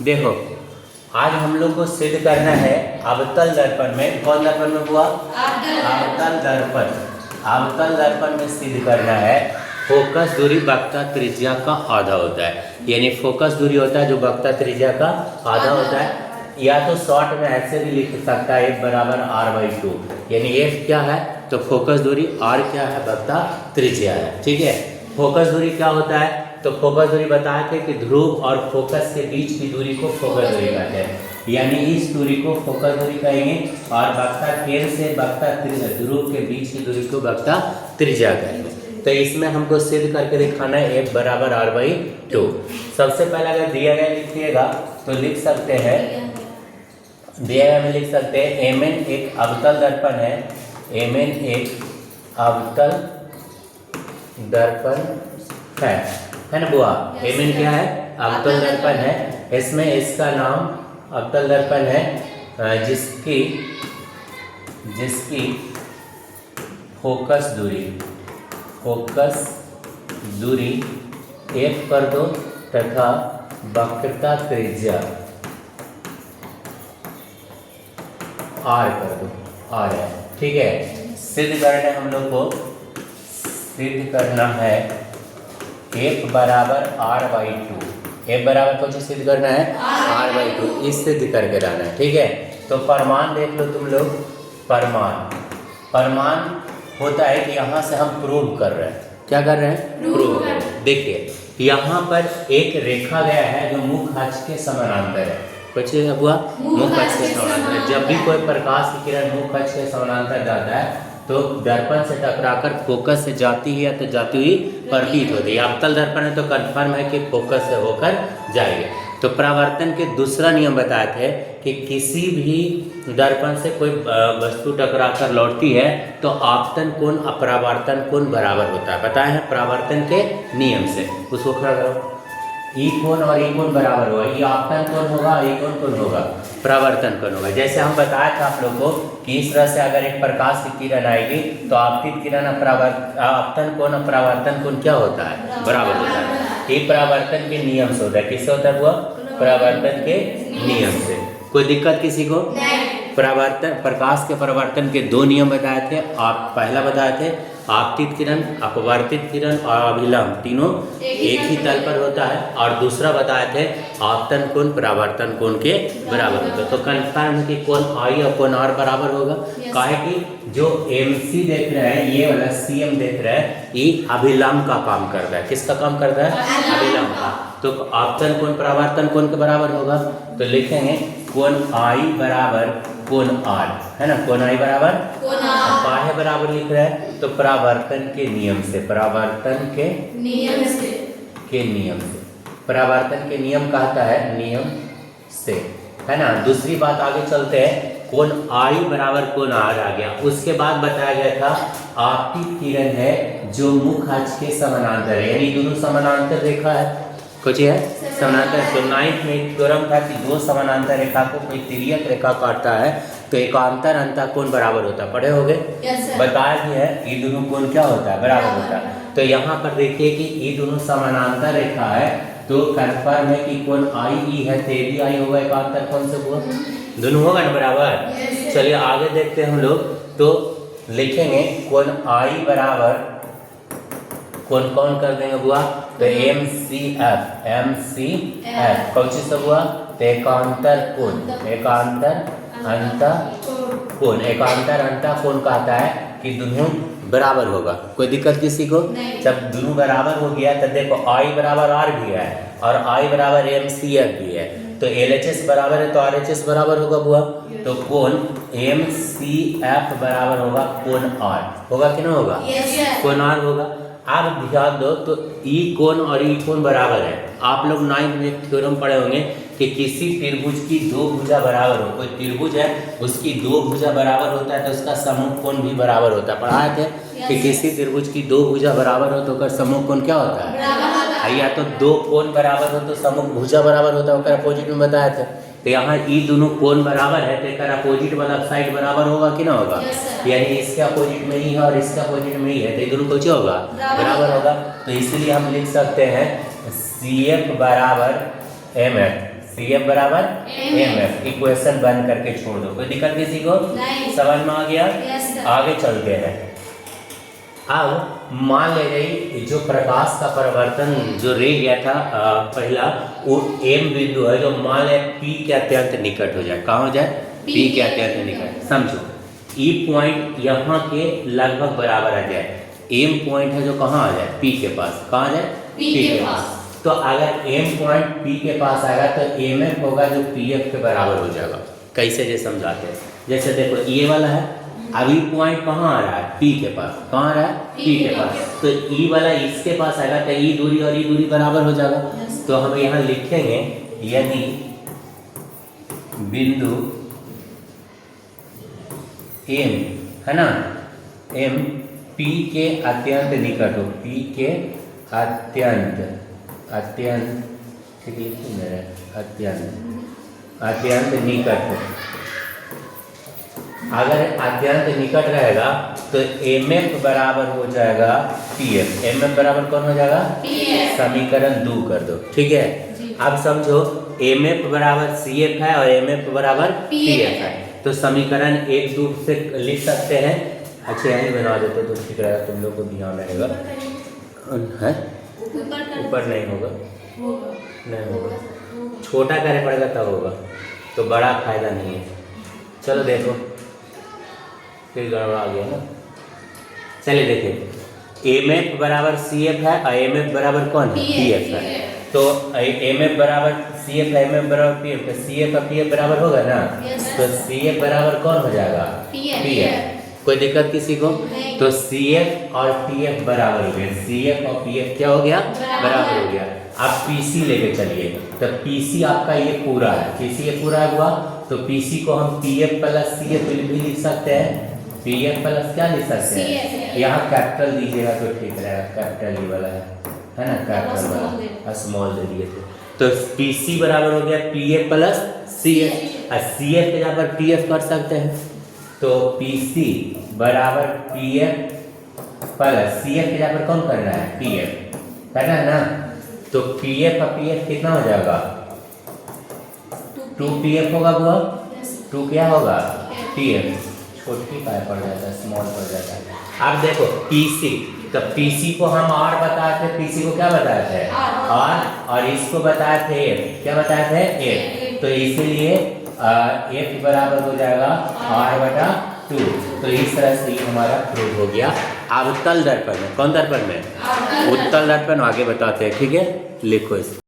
देखो आज हम लोग को सिद्ध करना है अवतल दर्पण में। कौन दर्पण में हुआ? अवतल दर्पण। अवतल दर्पण में सिद्ध करना है फोकस दूरी वक्रता त्रिज्या का आधा होता है। यानी फोकस दूरी होता है जो वक्रता त्रिज्या का आधा होता है। या तो शॉर्ट में ऐसे भी लिख सकता है F बराबर r/2। यानी F क्या है तो फोकस दूरी, R क्या है वक्रता त्रिज्या है। ठीक है, फोकस दूरी क्या होता है तो फोकस दूरी बताए थे कि ध्रुव और फोकस के बीच की दूरी को फोकस दूरी कहते हैं। यानी इस दूरी को फोकस दूरी कहेंगे और वक्रता केंद्र से वक्रता ध्रुव के बीच की दूरी को वक्रता त्रिज्या कहेंगे। तो इसमें हमको सिद्ध करके दिखाना है F बराबर r/2। सबसे पहले अगर दिया गया लिखिएगा तो लिख सकते हैं, दिया गया में लिख सकते हैं Mn एक अवतल दर्पण है। Mn एक अवतल दर्पण है ना बुआ? Mn क्या है? अवतल दर्पण है। इसमें इसका नाम अवतल दर्पण है जिसकी फोकस दूरी F कर दो तथा वक्रता त्रिज्या R कर दो, R है। ठीक है, सिद्ध करना हम लोग को, सिद्ध करना है F बराबर r/2। F बराबर कौन सी सिद्ध करना है? r/2। इस सिद्ध करके लाना है। ठीक है, तो प्रमाण देख लो तुम लोग। प्रमाण होता है कि यहाँ से हम प्रूव कर रहे हैं। क्या कर रहे हैं? प्रूव कर रहे हैं। देखिए यहाँ पर एक रेखा गया है जो मुख अक्ष के समानांतर है। कुछ हुआ? मुख अक्ष के समानांतर। जब भी कोई प्रकाश की किरण मुख अक्ष के समानांतर जाता है तो दर्पण से टकराकर फोकस से जाती है या तो जाती हुई प्रतीत होती है। अवतल दर्पण है तो कंफर्म है कि फोकस से होकर जाएगी। तो परावर्तन के दूसरा नियम बताए थे कि किसी भी दर्पण से कोई वस्तु टकराकर लौटती है तो आपतन कोण अपरावर्तन कोण बराबर होता है। बताए हैं परावर्तन के नियम से। उसको खड़ा करो। ई कोण और ई कोण बराबर होगा। ई आपतन कोण होगा, ई कोण कोण होगा, परावर्तन कोण होगा। जैसे हम बताया था आप लोग को कि इस तरह से अगर एक प्रकाश की किरण आएगी तो आपतित किरण आपतन कोण और परावर्तन कोण क्या होता है? बराबर होता है। ये परावर्तन के नियम से होता है। किससे होता है? परावर्तन के नियम से। कोई दिक्कत किसी को? परावर्तन, प्रकाश के परावर्तन के दो नियम बताए थे। आप पहला बताए थे आपतित किरण, अपवर्तित किरण और अभिलंब तीनों एक ही तल पर होता है। और दूसरा बताए थे आपतन कोण परावर्तन कोण के बराबर होता है। तो कन्फर्म है कि कोण I और कोण R बराबर होगा। काहे कि जो MC देख रहे हैं, ये वाला CM देख रहे हैं, ये अभिलंब का काम करता है। किसका काम करता है? अभिलंब का। तो आपतन कोण परावर्तन कोण के बराबर होगा। तो लिखेंगे कोण I बराबर कोण R, है ना? कोण I बराबर काहे बराबर लिख रहे हैं तो परावर्तन के नियम से। परावर्तन के नियम से परावर्तन के नियम कहता है नियम से, है ना? दूसरी बात आगे चलते हैं। कोण I बराबर कोण R आ गया। उसके बाद बताया गया था आपतित किरण है जो मुख अक्ष के समानांतर है। यानी दोनों समानांतर रेखा है। कुछ है समानांतर। तो 9th में एक थ्योरम था कि दो समानांतर रेखा को कोई तिर्यक रेखा काटता है तो एकांतर अंतः कोण बराबर होता है। पढ़े होगे? बताया भी है ये दोनों कोण क्या होता है? बराबर होता है। तो यहाँ पर देखिए कि ये दोनों समानांतर रेखा है तो कन्फर्म है कि कोण IE है तो भी I होगा। एकांतर कोण से हुआ दोनों होगा ना बराबर। चलिए आगे देखते हैं हम लोग। तो लिखेंगे कोण I बराबर कौन कौन कर देंगे बुआ तो MCF कौन सी सब हुआ तो एकांतर कोण। एकांतर अंतः कोण। एकांतर अंतः कोण कहता है कि दोनों बराबर होगा। कोई दिक्कत किसी को? जब दोनों बराबर हो गया तो देखो I बराबर R भी है और I बराबर MCF भी है। तो LHS बराबर है तो RHS बराबर होगा बुआ। तो कोण MCF बराबर होगा कोण R। होगा कि ना होगा? कोण R होगा। अब ध्यान दो तो ई कोण और ई कोण बराबर है। आप लोग 9th में एक थ्योरम पढ़े होंगे कि किसी त्रिभुज की दो भुजा बराबर हो। कोई त्रिभुज है उसकी दो भुजा बराबर होता है तो उसका समूह कोण भी बराबर होता है। पढ़ाए थे कि किसी त्रिभुज की दो भुजा बराबर हो तो उसका समूह कोण क्या होता है? या तो दो कोण बराबर हो तो समूह भुजा बराबर होता है। उसका अपोजिट में बताया था। तो यहाँ ई दोनों कोण बराबर है तो इसका अपोजिट वाला साइड बराबर होगा कि ना होगा? यानी इसके अपोजिट में ही है और इसके अपोजिट में ही है तो ये दोनों कुछ होगा बराबर होगा। तो इसलिए हम लिख सकते हैं CF बराबर MF। CF बराबर MF। इक्वेशन बंद करके छोड़ दो, कोई दिक्कत किसी को? समझ में आ गया? आगे चलते हैं। अब मान ले गई जो प्रकाश का परिवर्तन जो रे गया था पहला, वो M बिंदु है जो मान ले P के अत्यंत निकट हो जाए। कहाँ हो जाए? P के अत्यंत निकट। समझो E पॉइंट यहाँ के लगभग बराबर आ जाए। M पॉइंट है जो कहाँ आ जाए? P के पास। कहाँ आ जाए? P के पास। तो अगर M पॉइंट P के पास आएगा तो MF होगा जो PF के बराबर हो जाएगा। कैसे जे समझाते हैं, जैसे देखो ये वाला है, अभी पॉइंट कहाँ आ रहा है? P के पास। कहाँ आ रहा है? P के पास। तो E वाला इसके पास आएगा तो E दूरी और E दूरी बराबर हो जाएगा। तो हम यहाँ लिखेंगे यदि बिंदु M है ना, M P के अत्यंत निकट हो, P के अत्यंत ठीक लिखी मेरे, अत्यंत निकट हो। अगर अत्यंत निकट रहेगा तो MF बराबर हो जाएगा PF। MF बराबर कौन हो जाएगा? PF। समीकरण 2 कर दो, ठीक है। अब समझो MF बराबर CF है और MF बराबर PF है, तो समीकरण 1 2 से लिख सकते हैं। अच्छा यही बना देते तो ठीक रहेगा, तुम लोग को ध्यान रहेगा। है ऊपर नहीं होगा, नहीं होगा, छोटा करना पड़ेगा तब होगा, तो बड़ा फायदा नहीं है। चलो देखो फिर गड़बड़ा गया ना। चलिए देखिए MF बराबर CF है और MF बराबर कौन है? PF है। तो MF बराबर CF है, MF बराबर PF है, CF और PF बराबर होगा ना। तो CF बराबर कौन हो जाएगा? PF। कोई दिक्कत किसी को? तो CF और PF बराबर हो गया। CF और PF क्या हो गया? बराबर हो गया। अब PC लेके चलिए, तो PC आपका ये पूरा है, PC ये पूरा हुआ, तो PC को हम PF प्लस CF भी लिख सकते हैं। PF प्लस क्या लिख सकते हैं? यहाँ कैपिटल दीजिएगा तो ठीक रहेगा, कैपिटल ये वाला है ना, कैपिटल वाला, स्मॉल दे दिए थे। तो PC बराबर हो गया PF प्लस CF, और CF के जगह पर PF कर सकते हैं, तो PC बराबर PF प्लस CF के जगह पर कौन करना है? PF करना है ना। तो PF और PF कितना हो जाएगा? 2PF होगा बुआ, 2 क्या होगा? PF। छोटी पाए पड़ जाता है, स्मॉल पड़ जाता है। अब देखो PC, तो PC को हम R बताए थे, PC को क्या बताए थे? R, और इसको बताए थे F। क्या बताए थे? F। तो इसीलिए F बराबर हो जाएगा R/2। तो इस तरह से हमारा प्रूव हो गया। अब उत्तल दर्पण में, कौन दर्पण में? उत्तल दर्पण आगे बताते हैं, ठीक है। लिखो इस